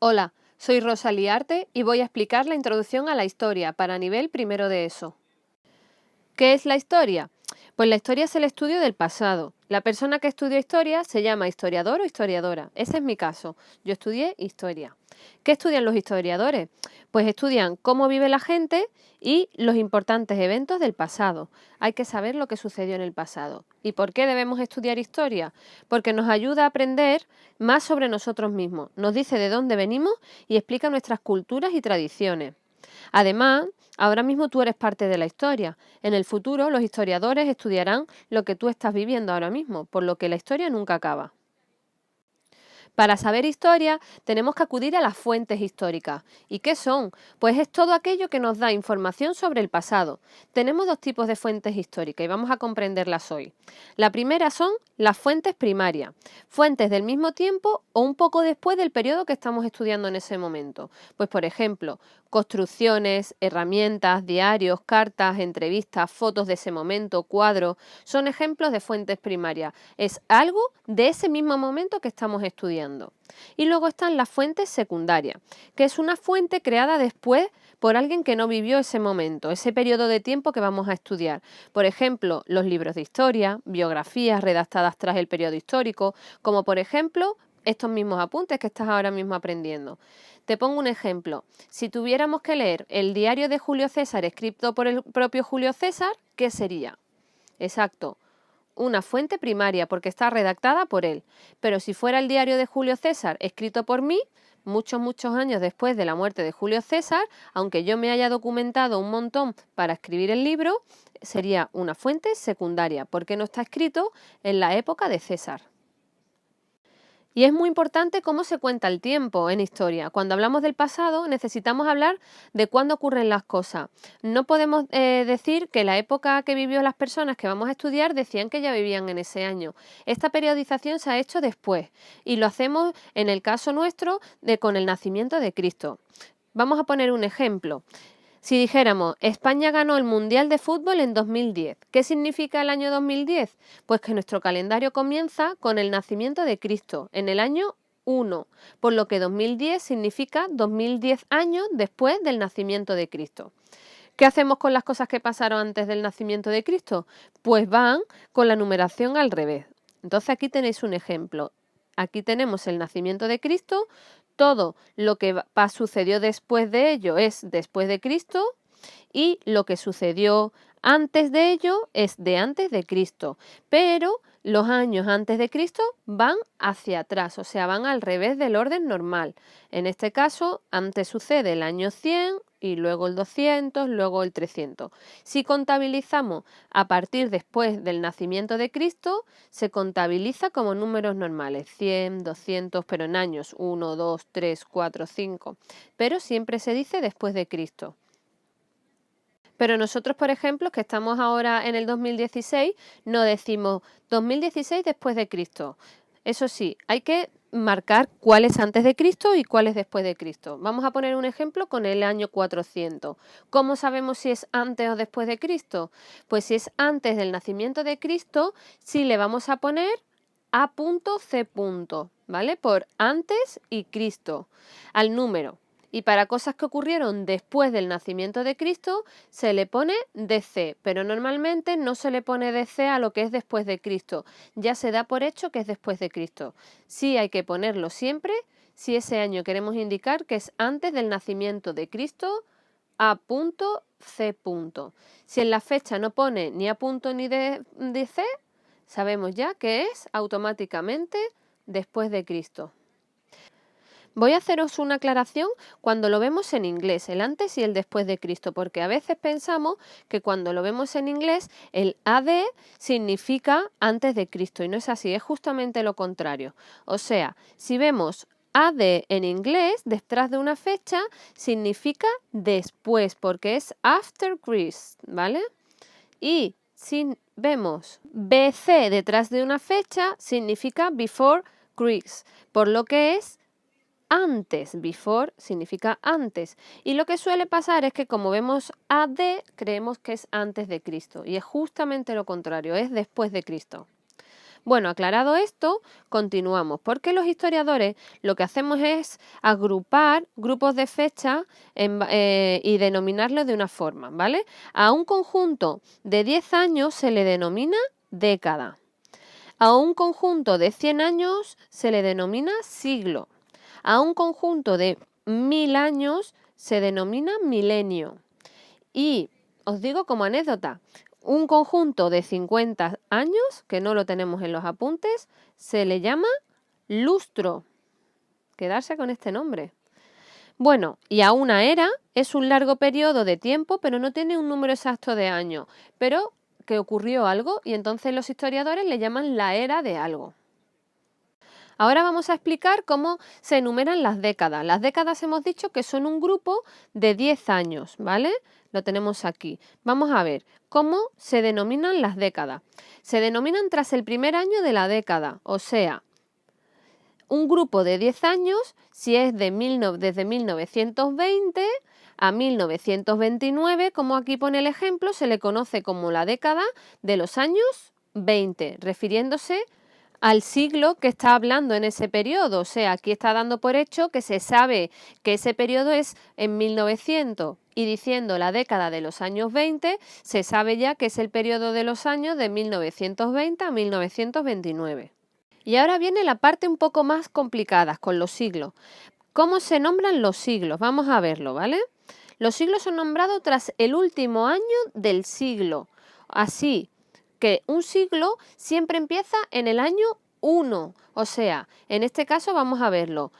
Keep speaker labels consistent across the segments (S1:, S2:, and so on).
S1: Hola, soy Rosa Liarte y voy a explicar la introducción a la historia para nivel primero de ESO. ¿Qué es la historia? Pues la historia es el estudio del pasado. La persona que estudia historia se llama historiador o historiadora. Ese es mi caso. Yo estudié historia. ¿Qué estudian los historiadores? Pues estudian cómo vive la gente y los importantes eventos del pasado. Hay que saber lo que sucedió en el pasado. ¿Y por qué debemos estudiar historia? Porque nos ayuda a aprender más sobre nosotros mismos. Nos dice de dónde venimos y explica nuestras culturas y tradiciones. Además, ahora mismo tú eres parte de la historia. En el futuro, los historiadores estudiarán lo que tú estás viviendo ahora mismo, por lo que la historia nunca acaba. Para saber historia tenemos que acudir a las fuentes históricas. ¿Y qué son? Pues es todo aquello que nos da información sobre el pasado. Tenemos dos tipos de fuentes históricas y vamos a comprenderlas hoy. La primera son las fuentes primarias, fuentes del mismo tiempo o un poco después del periodo que estamos estudiando en ese momento. Pues por ejemplo, construcciones, herramientas, diarios, cartas, entrevistas, fotos de ese momento, cuadros, son ejemplos de fuentes primarias. Es algo de ese mismo momento que estamos estudiando. Y luego están las fuentes secundarias, que es una fuente creada después por alguien que no vivió ese momento, ese periodo de tiempo que vamos a estudiar. Por ejemplo, los libros de historia, biografías redactadas tras el periodo histórico, como por ejemplo estos mismos apuntes que estás ahora mismo aprendiendo. Te pongo un ejemplo. Si tuviéramos que leer el diario de Julio César escrito por el propio Julio César, ¿qué sería? Exacto, una fuente primaria porque está redactada por él. Pero si fuera el diario de Julio César escrito por mí, muchos años después de la muerte de Julio César, aunque yo me haya documentado un montón para escribir el libro, sería una fuente secundaria porque no está escrito en la época de César. Y es muy importante cómo se cuenta el tiempo en historia. Cuando hablamos del pasado necesitamos hablar de cuándo ocurren las cosas. No podemos decir que la época que vivió las personas que vamos a estudiar decían que ya vivían en ese año. Esta periodización se ha hecho después y lo hacemos en el caso nuestro con el nacimiento de Cristo. Vamos a poner un ejemplo. Si dijéramos, España ganó el Mundial de Fútbol en 2010, ¿qué significa el año 2010? Pues que nuestro calendario comienza con el nacimiento de Cristo, en el año 1, por lo que 2010 significa 2010 años después del nacimiento de Cristo. ¿Qué hacemos con las cosas que pasaron antes del nacimiento de Cristo? Pues van con la numeración al revés. Entonces aquí tenéis un ejemplo. Aquí tenemos el nacimiento de Cristo, todo lo que sucedió después de ello es después de Cristo y lo que sucedió antes de ello es de antes de Cristo, pero los años antes de Cristo van hacia atrás, o sea, van al revés del orden normal. En este caso, antes sucede el año 100 y luego el 200, luego el 300. Si contabilizamos a partir después del nacimiento de Cristo, se contabiliza como números normales, 100, 200, pero en años 1, 2, 3, 4, 5, pero siempre se dice después de Cristo. Pero nosotros, por ejemplo, que estamos ahora en el 2016, no decimos 2016 después de Cristo. Eso sí, hay que marcar cuál es antes de Cristo y cuál es después de Cristo. Vamos a poner un ejemplo con el año 400. ¿Cómo sabemos si es antes o después de Cristo? Pues si es antes del nacimiento de Cristo, sí le vamos a poner A.C. ¿Vale? Por antes y Cristo al número. Y para cosas que ocurrieron después del nacimiento de Cristo se le pone DC, pero normalmente no se le pone DC a lo que es después de Cristo. Ya se da por hecho que es después de Cristo. Sí hay que ponerlo siempre si ese año queremos indicar que es antes del nacimiento de Cristo A.C. Si en la fecha no pone ni A. ni DC, sabemos ya que es automáticamente después de Cristo. Voy a haceros una aclaración cuando lo vemos en inglés, el antes y el después de Cristo, porque a veces pensamos que cuando lo vemos en inglés el AD significa antes de Cristo y no es así, es justamente lo contrario. O sea, si vemos AD en inglés, detrás de una fecha, significa después, porque es after Christ, ¿vale? Y si vemos BC detrás de una fecha, significa before Christ, por lo que es antes. Before significa antes. Y lo que suele pasar es que como vemos AD, creemos que es antes de Cristo. Y es justamente lo contrario, es después de Cristo. Bueno, aclarado esto, continuamos, porque los historiadores lo que hacemos es agrupar grupos de fechas y denominarlos de una forma, ¿vale? A un conjunto de 10 años se le denomina década. A un conjunto de 100 años se le denomina siglo. A un conjunto de 1000 años se denomina milenio. Y os digo como anécdota, un conjunto de 50 años, que no lo tenemos en los apuntes, se le llama lustro. Quedarse con este nombre. Bueno, y a una era es un largo periodo de tiempo, pero no tiene un número exacto de años, pero que ocurrió algo y entonces los historiadores le llaman la era de algo. Ahora vamos a explicar cómo se enumeran las décadas. Las décadas hemos dicho que son un grupo de 10 años, ¿vale? Lo tenemos aquí. Vamos a ver cómo se denominan las décadas. Se denominan tras el primer año de la década, o sea, un grupo de 10 años, si es desde 1920 a 1929, como aquí pone el ejemplo, se le conoce como la década de los años 20, refiriéndose al siglo que está hablando en ese periodo. O sea, aquí está dando por hecho que se sabe que ese periodo es en 1900 y diciendo la década de los años 20, se sabe ya que es el periodo de los años de 1920 a 1929. Y ahora viene la parte un poco más complicada con los siglos. ¿Cómo se nombran los siglos? Vamos a verlo, ¿vale? Los siglos son nombrados tras el último año del siglo. Así que un siglo siempre empieza en el año 1. O sea, en este caso vamos a verlo.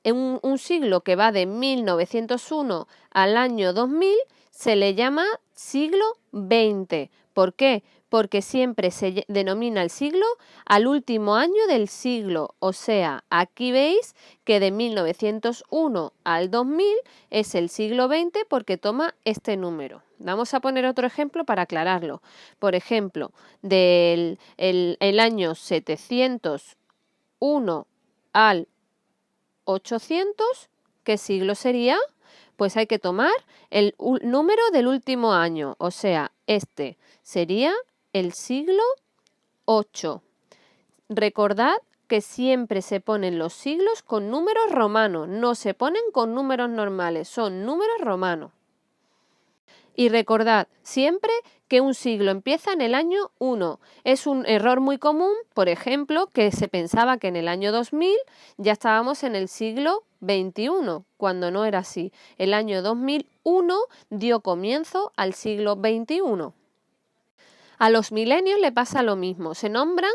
S1: En un siglo que va de 1901 al año 2000 se le llama siglo XX. ¿Por qué? Porque siempre se denomina el siglo al último año del siglo. O sea, aquí veis que de 1901 al 2000 es el siglo XX porque toma este número. Vamos a poner otro ejemplo para aclararlo. Por ejemplo, del el año 701 al 800, ¿qué siglo sería? Pues hay que tomar el número del último año, o sea, este sería el siglo VIII. Recordad que siempre se ponen los siglos con números romanos, no se ponen con números normales, son números romanos. Y recordad siempre que un siglo empieza en el año 1. Es un error muy común, por ejemplo, que se pensaba que en el año 2000 ya estábamos en el siglo XXI, cuando no era así. El año 2001 dio comienzo al siglo XXI. A los milenios le pasa lo mismo, se nombran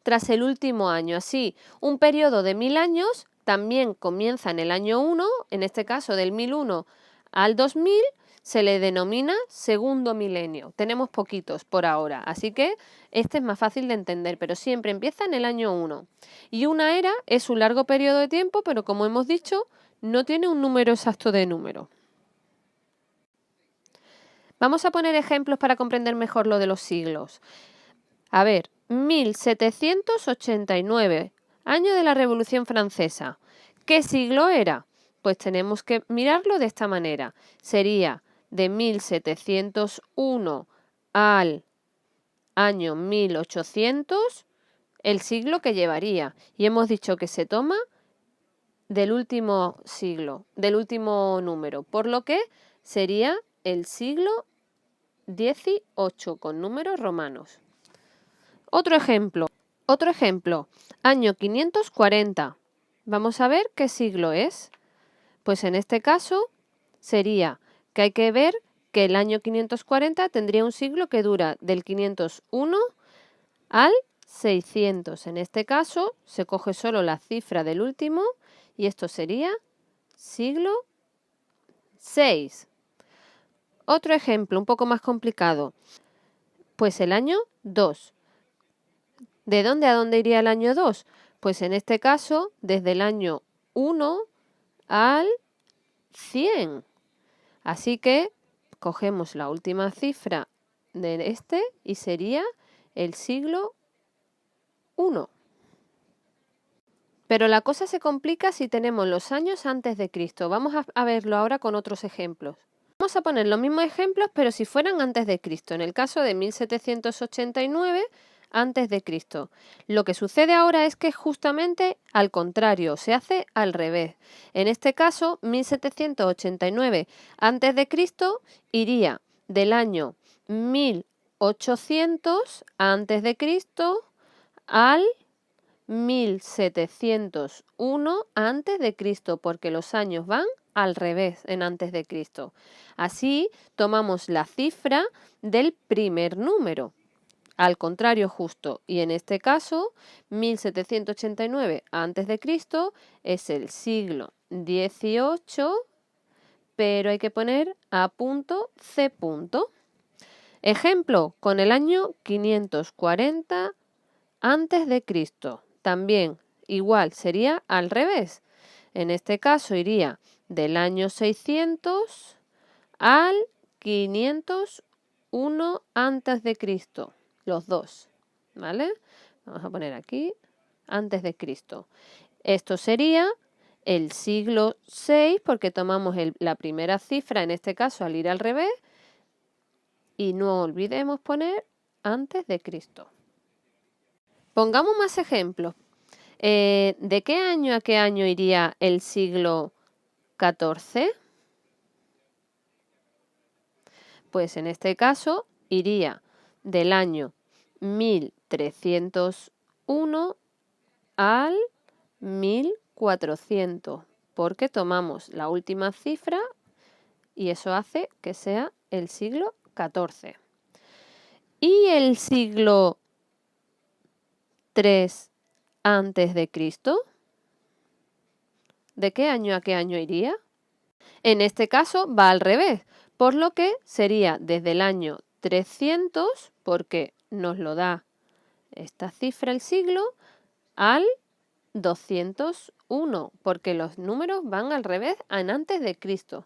S1: tras el último año. Así, un periodo de 1000 años también comienza en el año 1, en este caso del 1001 al 2000, se le denomina segundo milenio. Tenemos poquitos por ahora, así que este es más fácil de entender, pero siempre empieza en el año 1. Y una era es un largo periodo de tiempo, pero como hemos dicho, no tiene un número exacto de número. Vamos a poner ejemplos para comprender mejor lo de los siglos. A ver, 1789, año de la Revolución Francesa. ¿Qué siglo era? Pues tenemos que mirarlo de esta manera. Sería de 1701 al año 1800, el siglo que llevaría. Y hemos dicho que se toma del último siglo, del último número, por lo que sería el siglo XVIII con números romanos. Otro ejemplo, año 540. Vamos a ver qué siglo es. Pues en este caso sería que hay que ver que el año 540 tendría un siglo que dura del 501 al 600. En este caso se coge solo la cifra del último y esto sería siglo VI. Otro ejemplo un poco más complicado, pues el año 2. ¿De dónde a dónde iría el año 2? Pues en este caso desde el año 1 al 100. Así que cogemos la última cifra de este y sería el siglo I. Pero la cosa se complica si tenemos los años antes de Cristo. Vamos a verlo ahora con otros ejemplos. Vamos a poner los mismos ejemplos, pero si fueran antes de Cristo. En el caso de 1789, antes de Cristo. Lo que sucede ahora es que justamente al contrario, se hace al revés. En este caso, 1789 antes de Cristo iría del año 1800 antes de Cristo al 1701 antes de Cristo, porque los años van al revés en antes de Cristo. Así tomamos la cifra del primer número, al contrario justo, y en este caso 1789 antes de Cristo es el siglo XVIII, pero hay que poner A.C. Ejemplo, con el año 540 antes de Cristo. También igual sería al revés. En este caso iría del año 600 al 501 antes de Cristo. Los dos, ¿vale? Vamos a poner aquí antes de Cristo. Esto sería el siglo VI porque tomamos la primera cifra, en este caso al ir al revés, y no olvidemos poner antes de Cristo. Pongamos más ejemplos. ¿De qué año a qué año iría el siglo XIV? Pues en este caso iría del año 1301 al 1400, porque tomamos la última cifra y eso hace que sea el siglo XIV. ¿Y el siglo III antes de Cristo? ¿De qué año a qué año iría? En este caso va al revés, por lo que sería desde el año 300, porque nos lo da esta cifra el siglo, al 201, porque los números van al revés en antes de Cristo.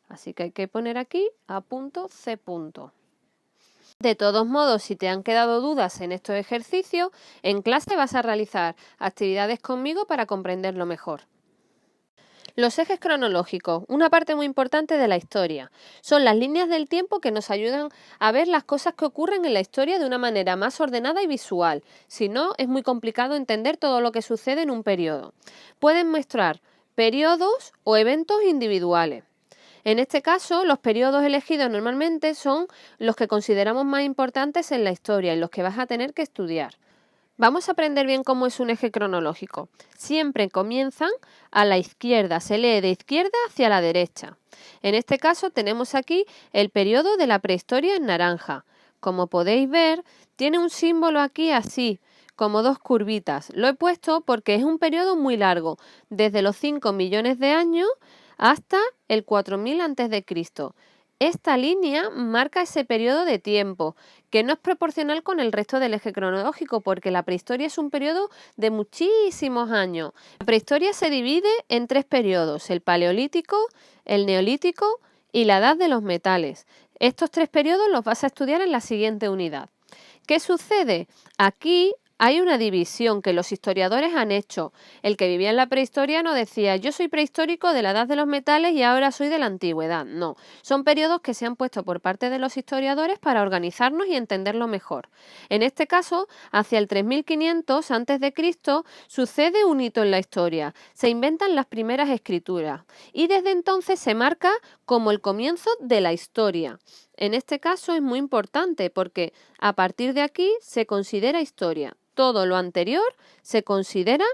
S1: Así que hay que poner aquí A.C. De todos modos, si te han quedado dudas en estos ejercicios, en clase vas a realizar actividades conmigo para comprenderlo mejor. Los ejes cronológicos, una parte muy importante de la historia. Son las líneas del tiempo que nos ayudan a ver las cosas que ocurren en la historia de una manera más ordenada y visual. Si no, es muy complicado entender todo lo que sucede en un periodo. Pueden mostrar periodos o eventos individuales. En este caso, los periodos elegidos normalmente son los que consideramos más importantes en la historia y los que vas a tener que estudiar. Vamos a aprender bien cómo es un eje cronológico. Siempre comienzan a la izquierda, se lee de izquierda hacia la derecha. En este caso tenemos aquí el periodo de la prehistoria en naranja. Como podéis ver, tiene un símbolo aquí así, como dos curvitas. Lo he puesto porque es un periodo muy largo, desde los 5 millones de años hasta el 4000 a.C. Esta línea marca ese periodo de tiempo, que no es proporcional con el resto del eje cronológico, porque la prehistoria es un periodo de muchísimos años. La prehistoria se divide en 3 periodos, el paleolítico, el neolítico y la edad de los metales. Estos 3 periodos los vas a estudiar en la siguiente unidad. ¿Qué sucede? Aquí hay una división que los historiadores han hecho. El que vivía en la prehistoria no decía yo soy prehistórico de la edad de los metales y ahora soy de la antigüedad. No, son periodos que se han puesto por parte de los historiadores para organizarnos y entenderlo mejor. En este caso, hacia el 3500 a.C. sucede un hito en la historia. Se inventan las primeras escrituras y desde entonces se marca como el comienzo de la historia. En este caso es muy importante porque a partir de aquí se considera historia. Todo lo anterior se considera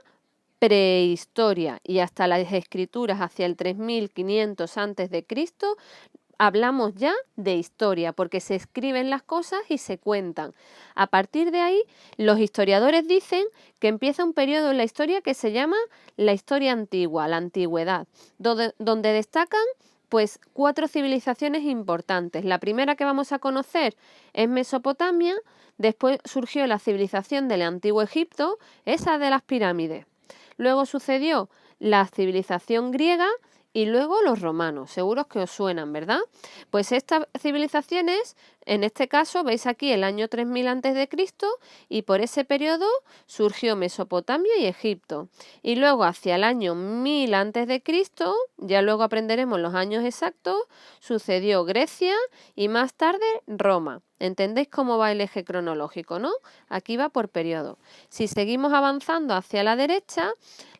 S1: prehistoria y hasta las escrituras hacia el 3500 a.C. hablamos ya de historia porque se escriben las cosas y se cuentan. A partir de ahí, los historiadores dicen que empieza un periodo en la historia que se llama la historia antigua, la antigüedad, donde destacan pues 4 civilizaciones importantes. La primera que vamos a conocer es Mesopotamia, después surgió la civilización del Antiguo Egipto, esa de las pirámides. Luego sucedió la civilización griega y luego los romanos. Seguros que os suenan, ¿verdad? Pues estas civilizaciones En este caso, veis aquí el año 3000 a.C. y por ese periodo surgió Mesopotamia y Egipto. Y luego hacia el año 1000 a.C., ya luego aprenderemos los años exactos, sucedió Grecia y más tarde Roma. ¿Entendéis cómo va el eje cronológico, no? Aquí va por periodo. Si seguimos avanzando hacia la derecha,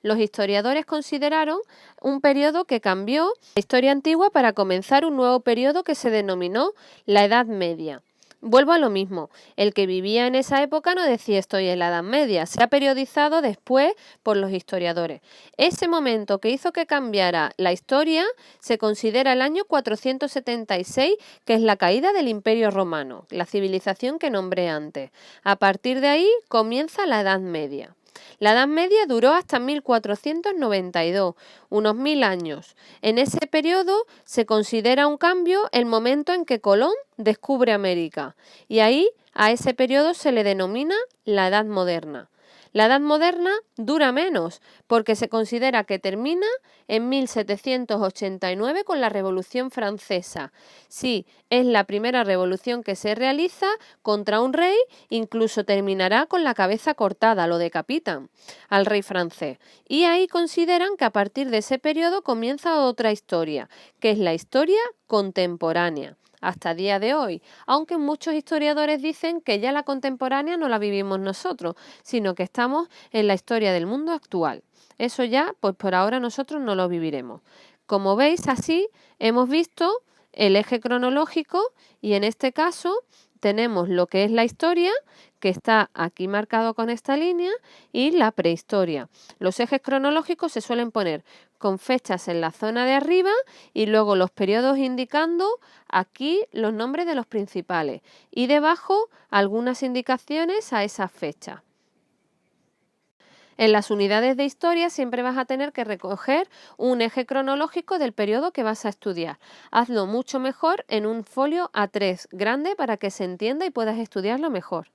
S1: los historiadores consideraron un periodo que cambió la historia antigua para comenzar un nuevo periodo que se denominó la Edad Media. Vuelvo a lo mismo, el que vivía en esa época no decía estoy en la Edad Media, se ha periodizado después por los historiadores. Ese momento que hizo que cambiara la historia se considera el año 476, que es la caída del Imperio Romano, la civilización que nombré antes. A partir de ahí comienza la Edad Media. La Edad Media duró hasta 1492, unos 1000 años. En ese periodo se considera un cambio el momento en que Colón descubre América y ahí a ese periodo se le denomina la Edad Moderna. La Edad Moderna dura menos porque se considera que termina en 1789 con la Revolución Francesa. Sí, es la primera revolución que se realiza contra un rey, incluso terminará con la cabeza cortada, lo decapitan al rey francés. Y ahí consideran que a partir de ese periodo comienza otra historia, que es la historia contemporánea hasta día de hoy, aunque muchos historiadores dicen que ya la contemporánea no la vivimos nosotros, sino que estamos en la historia del mundo actual. Eso ya, pues por ahora nosotros no lo viviremos. Como veis, así hemos visto el eje cronológico y en este caso tenemos lo que es la historia, que está aquí marcado con esta línea, y la prehistoria. Los ejes cronológicos se suelen poner con fechas en la zona de arriba y luego los periodos indicando aquí los nombres de los principales y debajo algunas indicaciones a esas fechas. En las unidades de historia siempre vas a tener que recoger un eje cronológico del periodo que vas a estudiar. Hazlo mucho mejor en un folio A3 grande para que se entienda y puedas estudiarlo mejor.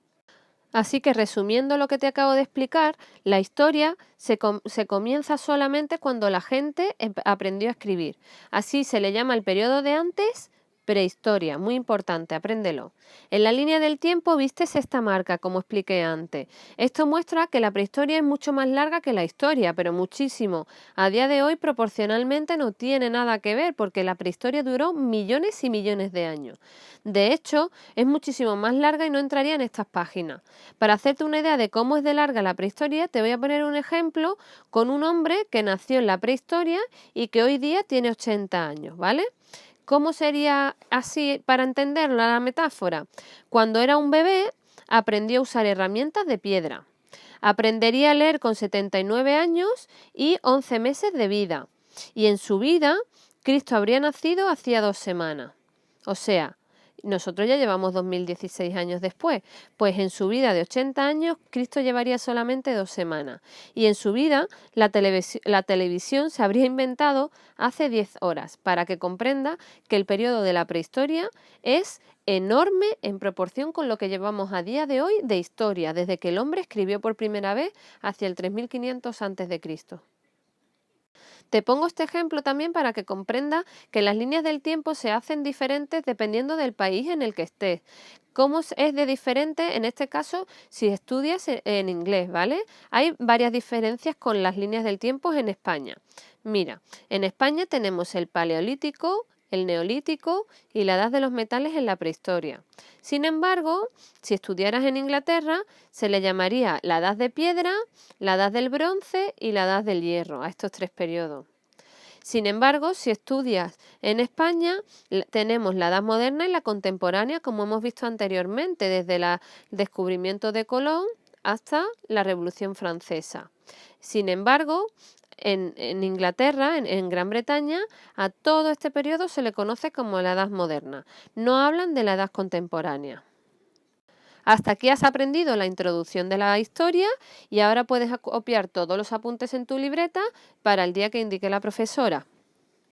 S1: Así que resumiendo lo que te acabo de explicar, la historia se comienza solamente cuando la gente aprendió a escribir. Así se le llama el periodo de antes, prehistoria, muy importante, apréndelo. En la línea del tiempo vistes esta marca, como expliqué antes. Esto muestra que la prehistoria es mucho más larga que la historia, pero muchísimo. A día de hoy proporcionalmente no tiene nada que ver porque la prehistoria duró millones y millones de años. De hecho, es muchísimo más larga y no entraría en estas páginas. Para hacerte una idea de cómo es de larga la prehistoria, te voy a poner un ejemplo con un hombre que nació en la prehistoria y que hoy día tiene 80 años, ¿vale? ¿Cómo sería así para entenderlo la metáfora? Cuando era un bebé, aprendió a usar herramientas de piedra. Aprendería a leer con 79 años y 11 meses de vida. Y en su vida, Cristo habría nacido hacía 2 semanas. O sea, nosotros ya llevamos 2016 años después, pues en su vida de 80 años Cristo llevaría solamente 2 semanas y en su vida la televisión se habría inventado hace 10 horas, para que comprenda que el periodo de la prehistoria es enorme en proporción con lo que llevamos a día de hoy de historia, desde que el hombre escribió por primera vez hacia el 3500 a.C. Te pongo este ejemplo también para que comprenda que las líneas del tiempo se hacen diferentes dependiendo del país en el que estés. ¿Cómo es de diferente en este caso si estudias en inglés, ¿vale? Hay varias diferencias con las líneas del tiempo en España. Mira, en España tenemos el Paleolítico, el Neolítico y la Edad de los Metales en la prehistoria. Sin embargo, si estudiaras en Inglaterra, se le llamaría la Edad de Piedra, la Edad del Bronce y la Edad del Hierro, a estos 3 periodos. Sin embargo, si estudias en España, tenemos la Edad Moderna y la Contemporánea, como hemos visto anteriormente, desde el descubrimiento de Colón hasta la Revolución Francesa. Sin embargo, en Inglaterra, en Gran Bretaña, a todo este periodo se le conoce como la Edad Moderna. No hablan de la Edad Contemporánea. Hasta aquí has aprendido la introducción de la historia y ahora puedes copiar todos los apuntes en tu libreta para el día que indique la profesora.